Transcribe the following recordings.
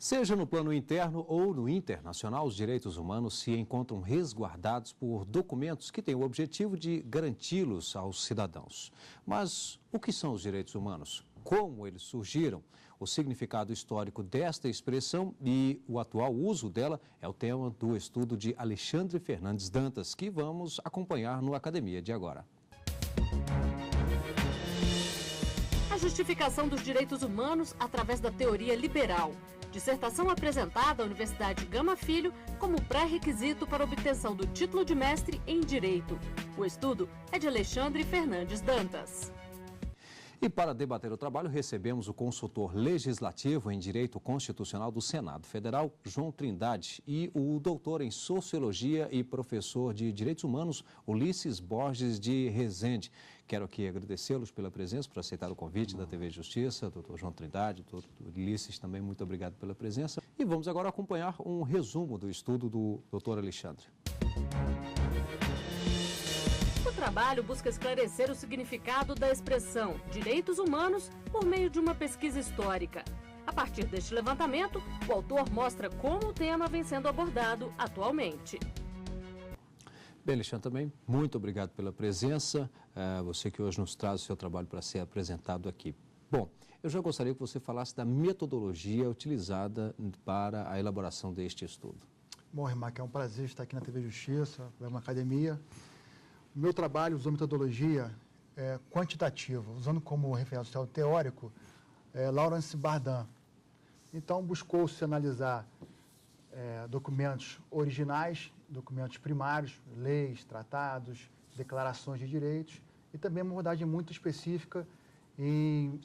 Seja no plano interno ou no internacional, os direitos humanos se encontram resguardados por documentos que têm o objetivo de garanti-los aos cidadãos. Mas o que são os direitos humanos? Como eles surgiram? O significado histórico desta expressão e o atual uso dela é o tema do estudo de Alexandre Fernandes Dantas, que vamos acompanhar no Academia de Agora. A justificação dos direitos humanos através da teoria liberal. Dissertação apresentada à Universidade Gama Filho como pré-requisito para obtenção do título de mestre em Direito. O estudo é de Alexandre Fernandes Dantas. E para debater o trabalho, recebemos o consultor legislativo em Direito Constitucional do Senado Federal, João Trindade, e o doutor em Sociologia e professor de Direitos Humanos, Ulisses Borges de Rezende. Quero aqui agradecê-los pela presença, por aceitar o convite da TV Justiça, doutor João Trindade, doutor Ulisses também, muito obrigado pela presença. E vamos agora acompanhar um resumo do estudo do doutor Alexandre. O trabalho busca esclarecer o significado da expressão direitos humanos por meio de uma pesquisa histórica. A partir deste levantamento, o autor mostra como o tema vem sendo abordado atualmente. Bem, Alexandre, também muito obrigado pela presença, você que hoje nos traz o seu trabalho para ser apresentado aqui. Bom, eu já gostaria que você falasse da metodologia utilizada para a elaboração deste estudo. Bom, Rimac, é um prazer estar aqui na TV Justiça, uma academia. O meu trabalho usou metodologia quantitativa, usando como referencial teórico Lawrence Bardan. Então, buscou-se analisar documentos originais, documentos primários, leis, tratados, declarações de direitos, e também uma abordagem muito específica em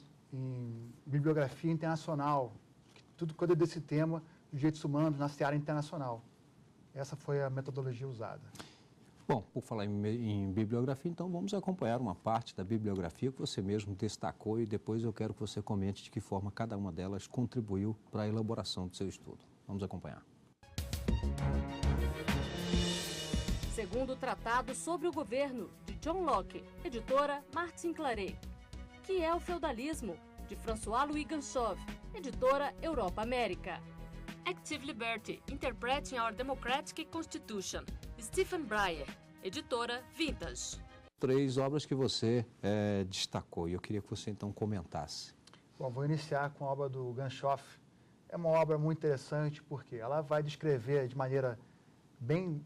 bibliografia internacional, tudo quanto é desse tema dos direitos humanos na seara internacional. Essa foi a metodologia usada. Bom, por falar em bibliografia, então vamos acompanhar uma parte da bibliografia que você mesmo destacou e depois eu quero que você comente de que forma cada uma delas contribuiu para a elaboração do seu estudo. Vamos acompanhar. Segundo o Tratado sobre o Governo, de John Locke, editora Martin Claret. Que é o feudalismo, de François-Louis Ganchoff, editora Europa América. Active Liberty, Interpreting Our Democratic Constitution, Stephen Breyer, editora Vintage. 3 obras que você destacou e eu queria que você então comentasse. Bom, vou iniciar com a obra do Ganchoff. É uma obra muito interessante porque ela vai descrever de maneira bem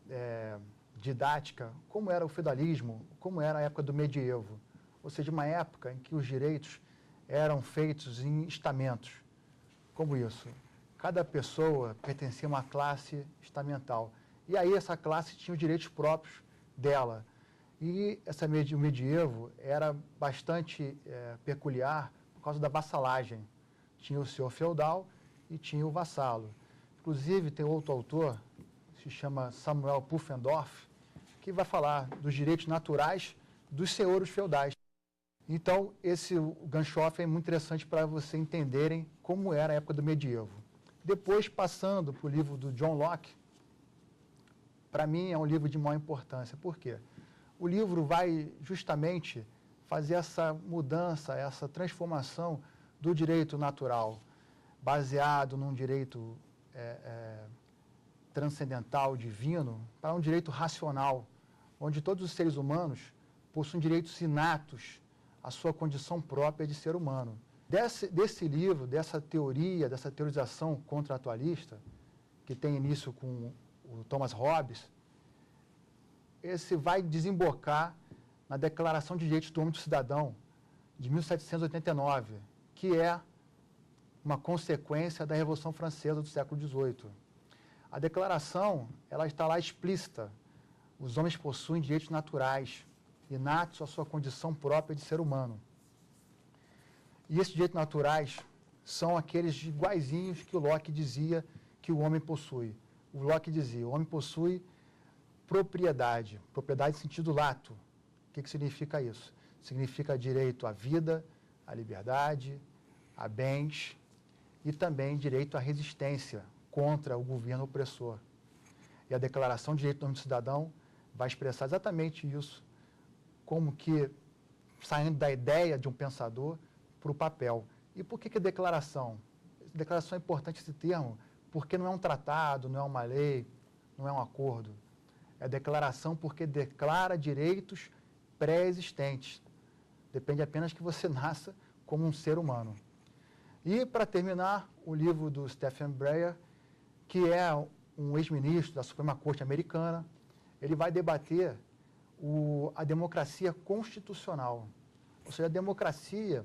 didática como era o feudalismo, como era a época do medievo. Ou seja, uma época em que os direitos eram feitos em estamentos. Como isso? Cada pessoa pertencia a uma classe estamental. E aí essa classe tinha os direitos próprios dela. E o medievo era bastante peculiar por causa da vassalagem. Tinha o senhor feudal e tinha o vassalo. Inclusive, tem outro autor, se chama Samuel Pufendorf, que vai falar dos direitos naturais dos senhores feudais. Então, o Ganchoff é muito interessante para vocês entenderem como era a época do medievo. Depois, passando para o livro do John Locke, para mim é um livro de maior importância. Por quê? O livro vai justamente fazer essa mudança, essa transformação do direito natural, baseado num direito transcendental, divino, para um direito racional, onde todos os seres humanos possuem direitos inatos à sua condição própria de ser humano. Desse livro, dessa teoria, dessa teorização contratualista, que tem início com o Thomas Hobbes, esse vai desembocar na Declaração de Direitos do Homem e do Cidadão, de 1789, que é uma consequência da Revolução Francesa do século XVIII. A declaração, ela está lá explícita. Os homens possuem direitos naturais, inatos à sua condição própria de ser humano. E esses direitos naturais são aqueles iguaizinhos que o Locke dizia que o homem possui. O Locke dizia, o homem possui propriedade em sentido lato. O que significa isso? Significa direito à vida, à liberdade, a bens e também direito à resistência contra o governo opressor. E a Declaração de Direitos do Homem e do Cidadão vai expressar exatamente isso, como que saindo da ideia de um pensador para o papel. E por que a declaração? declaração é importante esse termo, porque não é um tratado, não é uma lei, não é um acordo. É declaração porque declara direitos pré-existentes. Depende apenas que você nasça como um ser humano. E, para terminar, o livro do Stephen Breyer, que é um ex-ministro da Suprema Corte americana, ele vai debater a democracia constitucional. Ou seja, a democracia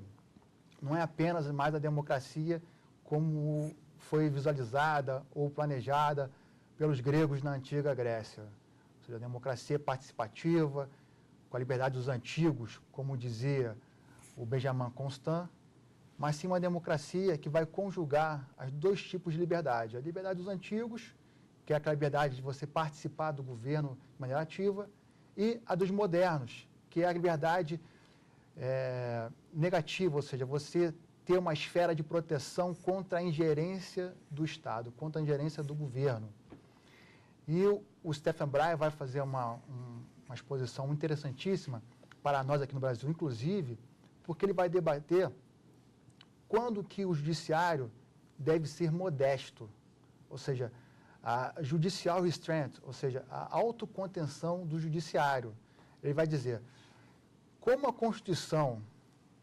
não é apenas mais a democracia como foi visualizada ou planejada pelos gregos na antiga Grécia. Ou seja, a democracia participativa, com a liberdade dos antigos, como dizia o Benjamin Constant, mas sim uma democracia que vai conjugar os dois tipos de liberdade. A liberdade dos antigos, que é aquela liberdade de você participar do governo de maneira ativa, e a dos modernos, que é a liberdade negativa, ou seja, você ter uma esfera de proteção contra a ingerência do Estado, contra a ingerência do governo. E o Stephen Breyer vai fazer uma exposição interessantíssima para nós aqui no Brasil, inclusive, porque ele vai debater quando que o judiciário deve ser modesto, ou seja, a judicial restraint, ou seja, a autocontenção do judiciário. Ele vai dizer, como a Constituição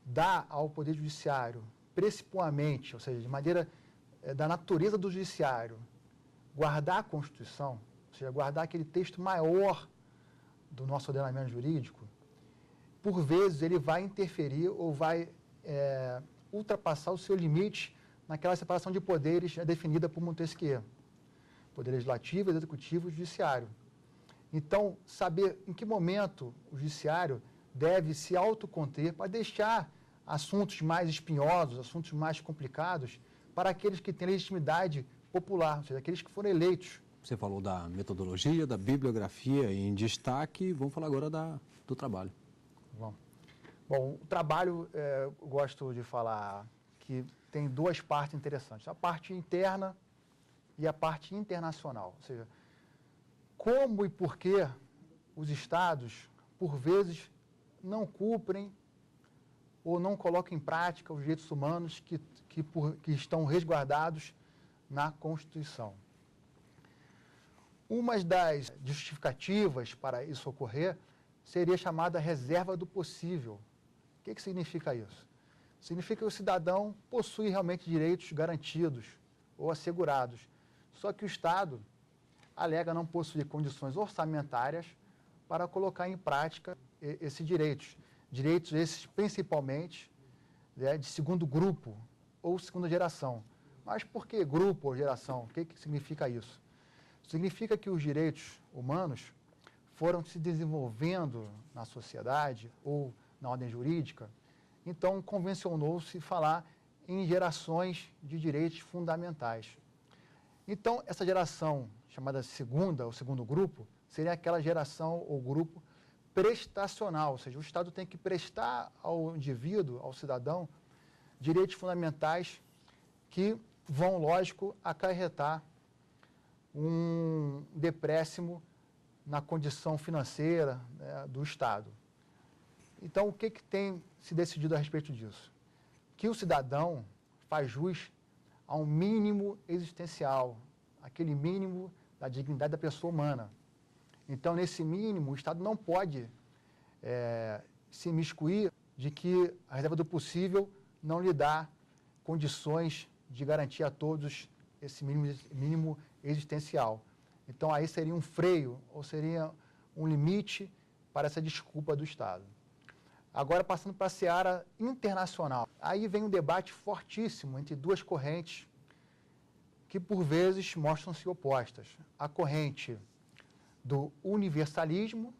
dá ao Poder Judiciário, principalmente, ou seja, de maneira da natureza do Judiciário, guardar a Constituição, ou seja, guardar aquele texto maior do nosso ordenamento jurídico, por vezes ele vai interferir ou vai ultrapassar o seu limite naquela separação de poderes definida por Montesquieu. Poder legislativo, executivo e judiciário. Então, saber em que momento o judiciário deve se autoconter para deixar assuntos mais espinhosos, assuntos mais complicados, para aqueles que têm legitimidade popular, ou seja, aqueles que foram eleitos. Você falou da metodologia, da bibliografia em destaque, vamos falar agora do trabalho. Bom, o trabalho, eu gosto de falar que tem duas partes interessantes. A parte interna e a parte internacional. Ou seja, como e por que os estados, por vezes, não cumprem ou não colocam em prática os direitos humanos que estão resguardados na Constituição. Uma das justificativas para isso ocorrer seria chamada reserva do possível. O que significa isso? Significa que o cidadão possui realmente direitos garantidos ou assegurados, só que o Estado alega não possuir condições orçamentárias para colocar em prática esses direitos. Direitos esses principalmente de segundo grupo ou segunda geração. Mas por que grupo ou geração? O que significa isso? Significa que os direitos humanos foram se desenvolvendo na sociedade ou na ordem jurídica, então convencionou-se falar em gerações de direitos fundamentais. Então, essa geração, chamada segunda ou segundo grupo, seria aquela geração ou grupo prestacional, ou seja, o Estado tem que prestar ao indivíduo, ao cidadão, direitos fundamentais que vão, lógico, acarretar um decréscimo na condição financeira, né, do Estado. Então, o que tem se decidido a respeito disso? Que o cidadão faz jus a um mínimo existencial, aquele mínimo da dignidade da pessoa humana. Então, nesse mínimo, o Estado não pode se imiscuir de que a reserva do possível não lhe dá condições de garantir a todos esse mínimo existencial. Então, aí seria um freio, ou seria um limite para essa desculpa do Estado. Agora, passando para a seara internacional. Aí vem um debate fortíssimo entre duas correntes que, por vezes, mostram-se opostas. A corrente do universalismo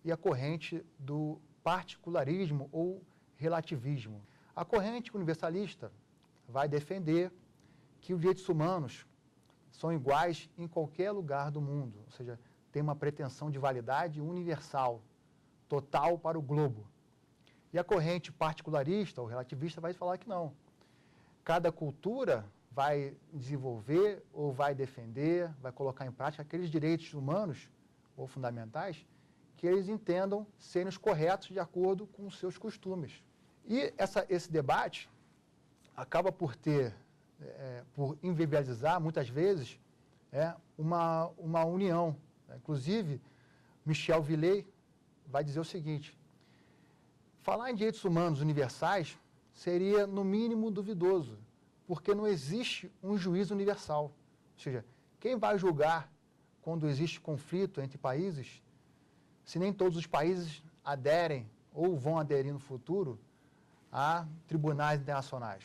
e a corrente do particularismo ou relativismo. A corrente universalista vai defender que os direitos humanos são iguais em qualquer lugar do mundo, ou seja, tem uma pretensão de validade universal, total para o globo. E a corrente particularista ou relativista vai falar que não. Cada cultura vai desenvolver ou vai defender, vai colocar em prática aqueles direitos humanos ou fundamentais que eles entendam serem os corretos de acordo com os seus costumes. E esse debate acaba por ter por inviabilizar, muitas vezes, uma união. Inclusive, Michel Villey vai dizer o seguinte: falar em direitos humanos universais seria, no mínimo, duvidoso, porque não existe um juiz universal. Ou seja, quem vai julgar quando existe conflito entre países, se nem todos os países aderem ou vão aderir no futuro a tribunais internacionais?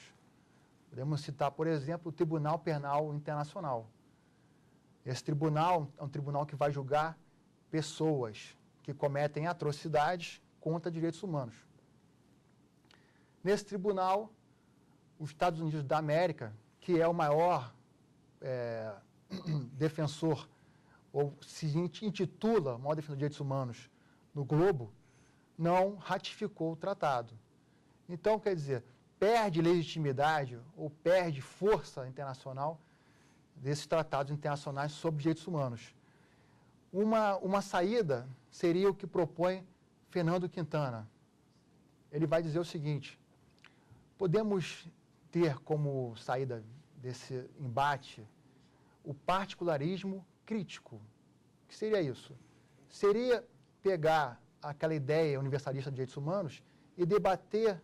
Podemos citar, por exemplo, o Tribunal Penal Internacional. Esse tribunal é um tribunal que vai julgar pessoas que cometem atrocidades contra direitos humanos. Nesse tribunal, os Estados Unidos da América, que é o maior defensor, ou se intitula o maior defensor de direitos humanos no globo, não ratificou o tratado. Então, quer dizer, perde legitimidade ou perde força internacional desses tratados internacionais sobre direitos humanos. Uma saída seria o que propõe Fernando Quintana. Ele vai dizer o seguinte: podemos ter como saída desse embate o particularismo crítico. O que seria isso? Seria pegar aquela ideia universalista de direitos humanos e debater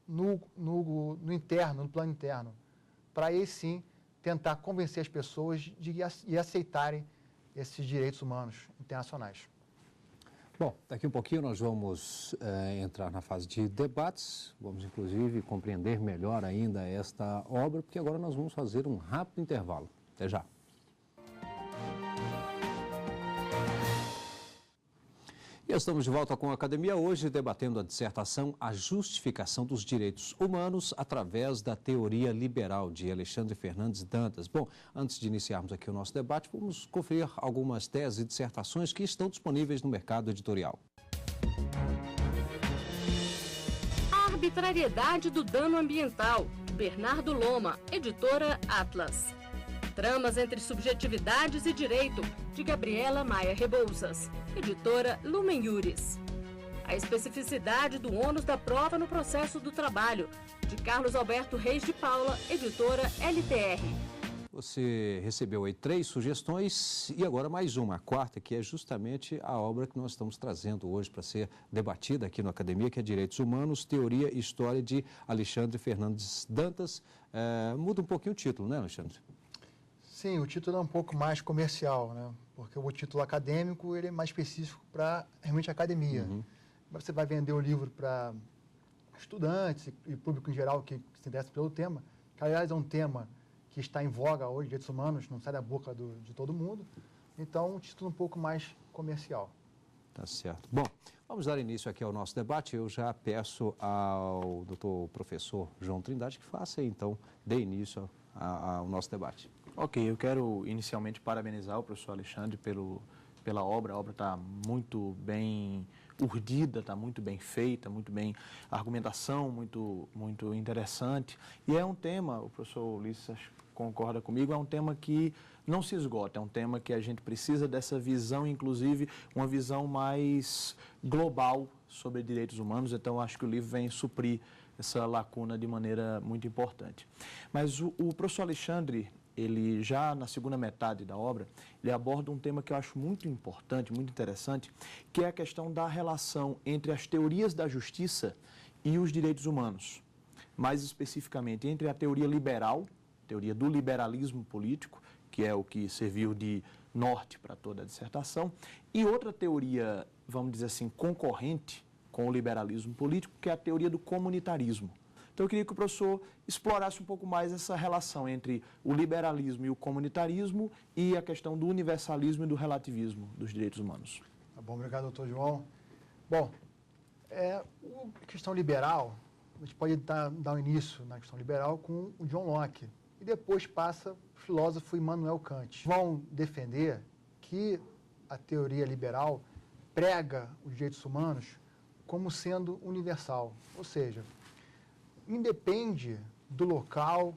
no interno, no plano interno, para aí sim tentar convencer as pessoas de aceitarem esses direitos humanos internacionais. Bom, daqui um pouquinho nós vamos entrar na fase de debates, vamos inclusive compreender melhor ainda esta obra, porque agora nós vamos fazer um rápido intervalo. Até já. E estamos de volta com a Academia hoje, debatendo a dissertação A Justificação dos Direitos Humanos através da Teoria Liberal, de Alexandre Fernandes Dantas. Bom, antes de iniciarmos aqui o nosso debate, vamos conferir algumas teses e dissertações que estão disponíveis no mercado editorial. A arbitrariedade do dano ambiental, Bernardo Loma, editora Atlas. Tramas entre subjetividades e direito, de Gabriela Maia Rebouças, editora Lumen Iuris. A especificidade do ônus da prova no processo do trabalho, de Carlos Alberto Reis de Paula, editora LTR. Você recebeu aí 3 sugestões e agora mais uma, a quarta, que é justamente a obra que nós estamos trazendo hoje para ser debatida aqui na Academia, que é Direitos Humanos, Teoria e História, de Alexandre Fernandes Dantas. Muda um pouquinho o título, né, Alexandre? Sim, o título é um pouco mais comercial, né? Porque o título acadêmico ele é mais específico para realmente a academia. Uhum. Você vai vender o livro para estudantes e público em geral que se interessa pelo tema, que aliás é um tema que está em voga hoje, direitos humanos, não sai da boca de todo mundo. Então, um título um pouco mais comercial. Tá certo. Bom, vamos dar início aqui ao nosso debate. Eu já peço ao doutor professor João Trindade que faça, então, dê início ao nosso debate. Ok, eu quero inicialmente parabenizar o professor Alexandre pela obra. A obra está muito bem urdida, está muito bem feita, muito bem, a argumentação muito interessante. E é um tema, o professor Ulisses concorda comigo, é um tema que não se esgota, é um tema que a gente precisa dessa visão, inclusive uma visão mais global sobre direitos humanos. Então, acho que o livro vem suprir essa lacuna de maneira muito importante. Mas o professor Alexandre, ele já na segunda metade da obra, ele aborda um tema que eu acho muito importante, muito interessante, que é a questão da relação entre as teorias da justiça e os direitos humanos. Mais especificamente, entre a teoria liberal, teoria do liberalismo político, que é o que serviu de norte para toda a dissertação, e outra teoria, vamos dizer assim, concorrente com o liberalismo político, que é a teoria do comunitarismo. Então, eu queria que o professor explorasse um pouco mais essa relação entre o liberalismo e o comunitarismo e a questão do universalismo e do relativismo dos direitos humanos. Tá bom, obrigado, doutor João. Bom, a questão liberal, a gente pode dar um início na questão liberal com o John Locke, e depois passa o filósofo Immanuel Kant. Vão defender que a teoria liberal prega os direitos humanos como sendo universal, ou seja, independe do local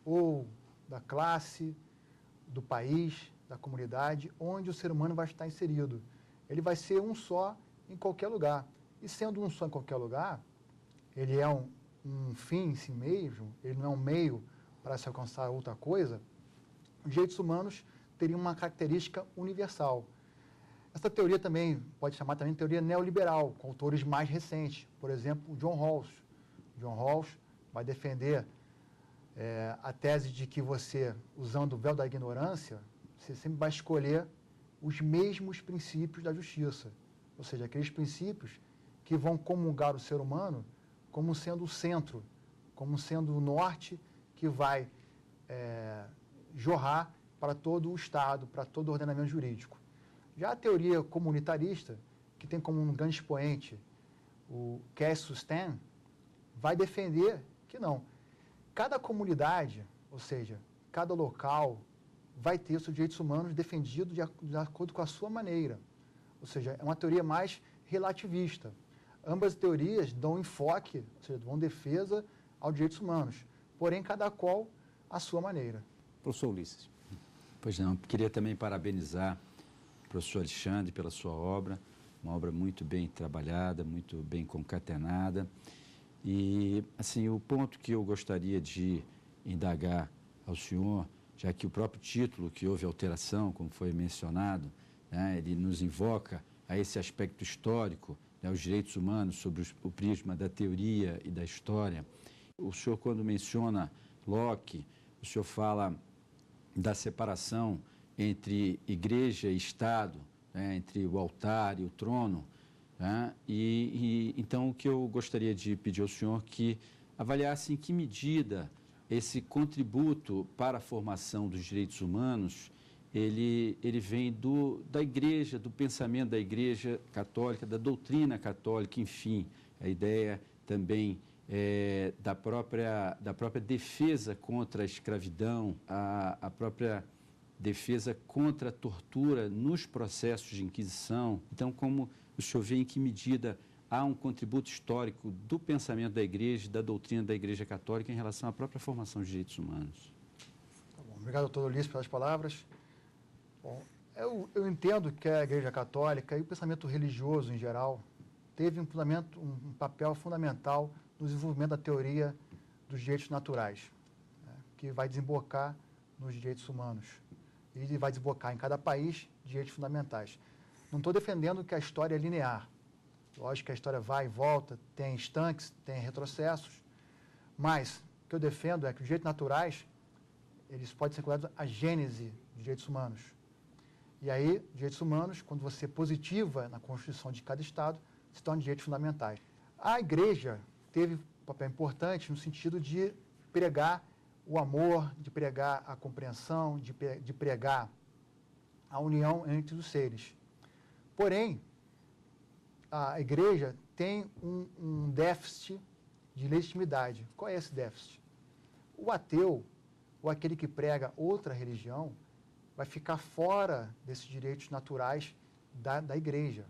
ou da classe, do país, da comunidade, onde o ser humano vai estar inserido. Ele vai ser um só em qualquer lugar. E sendo um só em qualquer lugar, ele é um fim em si mesmo, ele não é um meio para se alcançar outra coisa, os direitos humanos teriam uma característica universal. Essa teoria também pode chamar também de teoria neoliberal, com autores mais recentes. Por exemplo, John Rawls. John Rawls vai defender a tese de que você, usando o véu da ignorância, você sempre vai escolher os mesmos princípios da justiça. Ou seja, aqueles princípios que vão comungar o ser humano como sendo o centro, como sendo o norte que vai jorrar para todo o Estado, para todo o ordenamento jurídico. Já a teoria comunitarista, que tem como um grande expoente o Cass Sunstein, vai defender que não. Cada comunidade, ou seja, cada local, vai ter seus direitos humanos defendidos de acordo com a sua maneira. Ou seja, é uma teoria mais relativista. Ambas teorias dão enfoque, ou seja, dão defesa aos direitos humanos, porém cada qual à sua maneira. Professor Ulisses. Pois não, queria também parabenizar o professor Alexandre pela sua obra, uma obra muito bem trabalhada, muito bem concatenada. E, assim, o ponto que eu gostaria de indagar ao senhor, já que o próprio título, que houve alteração, como foi mencionado, né, ele nos invoca a esse aspecto histórico, né, os direitos humanos sob o prisma da teoria e da história. O senhor, quando menciona Locke, o senhor fala da separação entre igreja e Estado, né, entre o altar e o trono, né? Então, o que eu gostaria de pedir ao senhor que avaliasse em que medida esse contributo para a formação dos direitos humanos, ele vem da igreja, do pensamento da igreja católica, da doutrina católica, enfim, a ideia também da própria defesa contra a escravidão, a própria defesa contra a tortura nos processos de inquisição. Então, como o senhor vê em que medida há um contributo histórico do pensamento da igreja, da doutrina da igreja católica em relação à própria formação de direitos humanos? Tá bom. Obrigado, doutor Ulisses, pelas palavras. Bom, eu entendo que a igreja católica e o pensamento religioso em geral teve um papel fundamental no desenvolvimento da teoria dos direitos naturais, né, que vai desembocar nos direitos humanos e vai desembocar em cada país direitos fundamentais. Não estou defendendo que a história é linear. Lógico que a história vai e volta, tem estanques, tem retrocessos, mas o que eu defendo é que os direitos naturais, eles podem ser considerados a gênese dos direitos humanos. E aí, direitos humanos, quando você positiva na Constituição de cada Estado, se tornam direitos fundamentais. A Igreja teve um papel importante no sentido de pregar o amor, de pregar a compreensão, de pregar a união entre os seres. Porém, a Igreja tem um déficit de legitimidade. Qual é esse déficit? O ateu, ou aquele que prega outra religião, vai ficar fora desses direitos naturais da Igreja.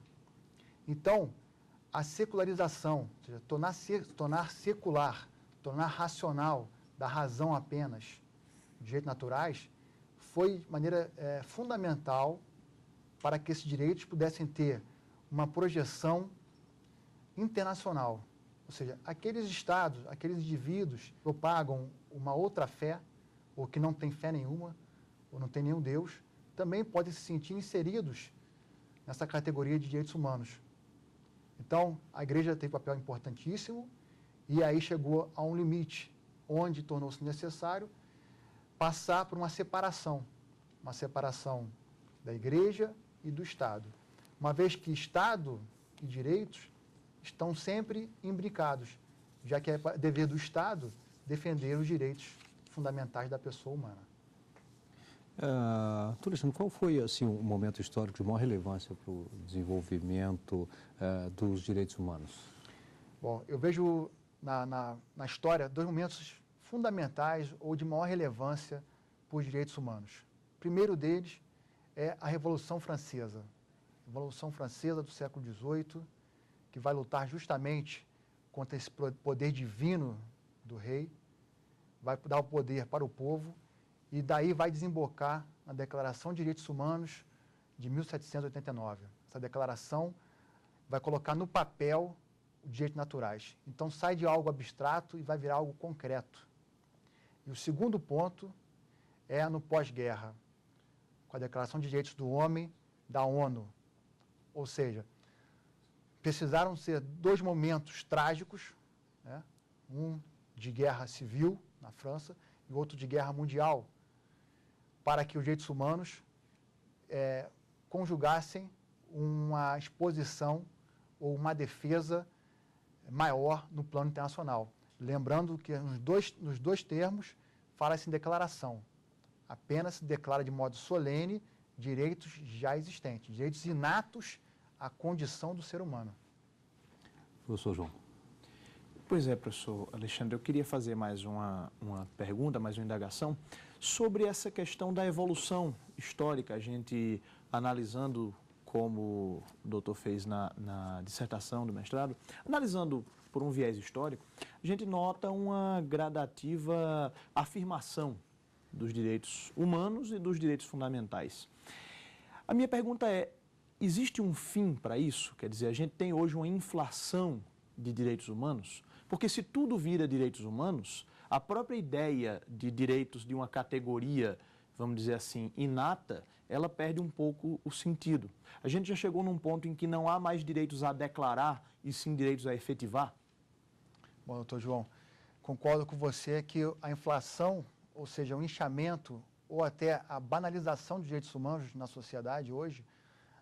Então, a secularização, ou seja, tornar secular, tornar racional, da razão apenas, direitos naturais, foi de maneira fundamental para que esses direitos pudessem ter uma projeção internacional. Ou seja, aqueles estados, aqueles indivíduos que propagam uma outra fé, ou que não têm fé nenhuma, ou não tem nenhum Deus, também podem se sentir inseridos nessa categoria de direitos humanos. Então, a Igreja teve um papel importantíssimo e aí chegou a um limite, onde tornou-se necessário passar por uma separação da Igreja e do Estado. Uma vez que Estado e direitos estão sempre imbricados, já que é dever do Estado defender os direitos fundamentais da pessoa humana. Alexandre, qual foi assim, um momento histórico de maior relevância para o desenvolvimento dos direitos humanos? Bom, eu vejo na história dois momentos fundamentais ou de maior relevância para os direitos humanos. O primeiro deles é a Revolução Francesa. A Revolução Francesa do século XVIII, que vai lutar justamente contra esse poder divino do rei, vai dar o poder para o povo e daí vai desembocar na Declaração de Direitos Humanos de 1789. Essa declaração vai colocar no papel os direitos naturais. Então sai de algo abstrato e vai virar algo concreto. E o segundo ponto é no pós-guerra, com a Declaração de Direitos do Homem da ONU. Ou seja, precisaram ser dois momentos trágicos, né? Um de guerra civil na França e outro de guerra mundial, para que os direitos humanos conjugassem uma exposição ou uma defesa maior no plano internacional. Lembrando que nos dois termos fala-se em declaração. Apenas se declara de modo solene direitos já existentes, direitos inatos à condição do ser humano. Professor João. Pois é, professor Alexandre, eu queria fazer mais uma pergunta, mais uma indagação sobre essa questão da evolução histórica. A gente, analisando como o doutor fez na dissertação do mestrado, analisando por um viés histórico, a gente nota uma gradativa afirmação dos direitos humanos e dos direitos fundamentais. A minha pergunta é, existe um fim para isso? Quer dizer, a gente tem hoje uma inflação de direitos humanos? Porque se tudo vira direitos humanos, a própria ideia de direitos de uma categoria, vamos dizer assim, inata, ela perde um pouco o sentido. A gente já chegou num ponto em que não há mais direitos a declarar e sim direitos a efetivar? Bom, doutor João, concordo com você que a inflação, ou seja, o inchamento ou até a banalização dos direitos humanos na sociedade hoje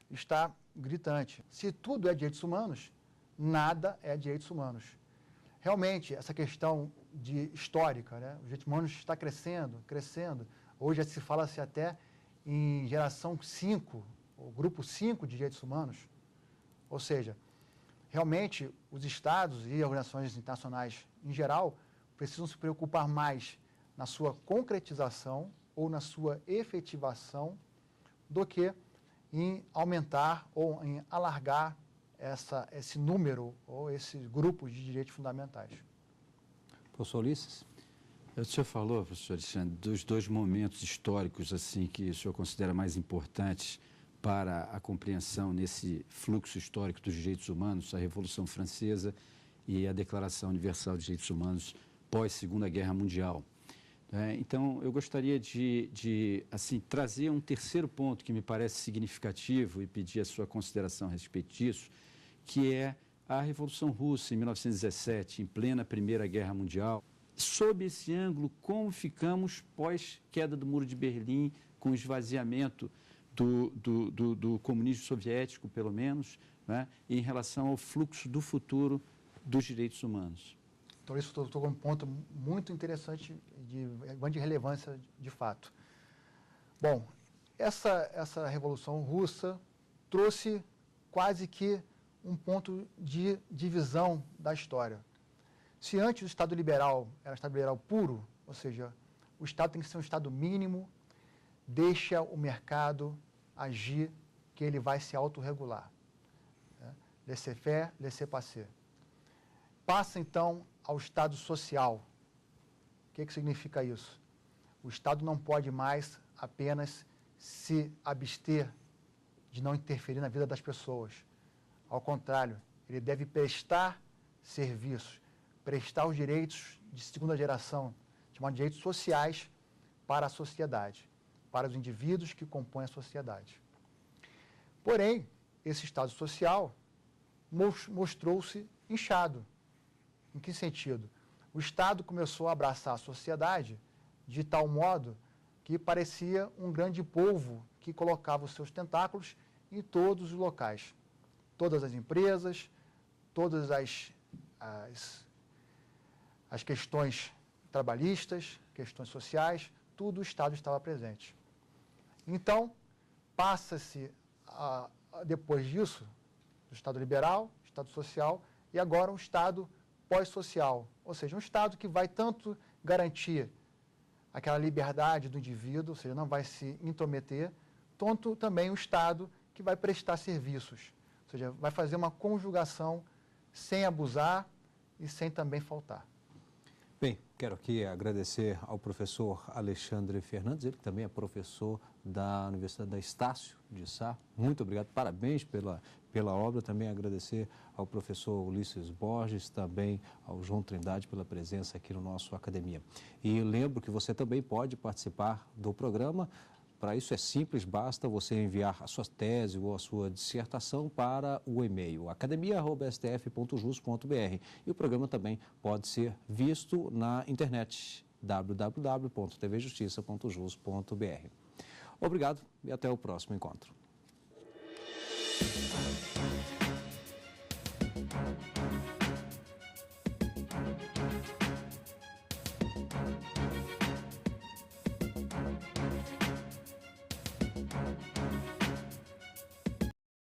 está gritante. Se tudo é direitos humanos, nada é direitos humanos. Realmente, essa questão histórica, né? Os direitos humanos está crescendo. Hoje se fala-se até em geração 5, ou grupo 5 de direitos humanos. Ou seja, realmente os estados e organizações internacionais em geral precisam se preocupar mais na sua concretização ou na sua efetivação do que em aumentar ou em alargar esse número ou esses grupos de direitos fundamentais. Professor Ulisses? O senhor falou, professor Alexandre, dos dois momentos históricos assim que o senhor considera mais importantes para a compreensão nesse fluxo histórico dos direitos humanos, a Revolução Francesa e a Declaração Universal de Direitos Humanos pós-Segunda Guerra Mundial. Então, eu gostaria de trazer um terceiro ponto que me parece significativo e pedir a sua consideração a respeito disso, que é a Revolução Russa, em 1917, em plena Primeira Guerra Mundial. Sob esse ângulo, como ficamos pós-queda do Muro de Berlim, com o esvaziamento do comunismo soviético, pelo menos, né, em relação ao fluxo do futuro dos direitos humanos? Então, isso tocou um ponto muito interessante, de grande relevância, de fato. Bom, essa Revolução Russa trouxe quase que um ponto de divisão da história. Se antes o Estado liberal era um Estado liberal puro, ou seja, o Estado tem que ser um Estado mínimo, deixa o mercado agir, que ele vai se autorregular. Laissez-faire, laissez-passer. Passa, então, ao Estado social. O que significa isso? O Estado não pode mais apenas se abster de não interferir na vida das pessoas. Ao contrário, ele deve prestar serviços, prestar os direitos de segunda geração, chamados direitos sociais, para a sociedade, para os indivíduos que compõem a sociedade. Porém, esse Estado social mostrou-se inchado. Em que sentido? O Estado começou a abraçar a sociedade de tal modo que parecia um grande polvo que colocava os seus tentáculos em todos os locais. Todas as empresas, todas as questões trabalhistas, questões sociais, tudo o Estado estava presente. Então, passa-se, depois disso, do Estado liberal, Estado social, e agora um Estado pós-social, ou seja, um Estado que vai tanto garantir aquela liberdade do indivíduo, ou seja, não vai se intrometer, tanto também um Estado que vai prestar serviços, ou seja, vai fazer uma conjugação sem abusar e sem também faltar. Bem, quero aqui agradecer ao professor Alexandre Fernandes, ele que também é professor da Universidade da Estácio de Sá. Muito obrigado, parabéns pela obra, também agradecer ao professor Ulisses Borges, também ao João Trindade pela presença aqui no nosso Academia. E lembro que você também pode participar do programa. Para isso é simples, basta você enviar a sua tese ou a sua dissertação para o e-mail academia@stf.jus.br. E o programa também pode ser visto na internet www.tvjustiça.jus.br. Obrigado e até o próximo encontro.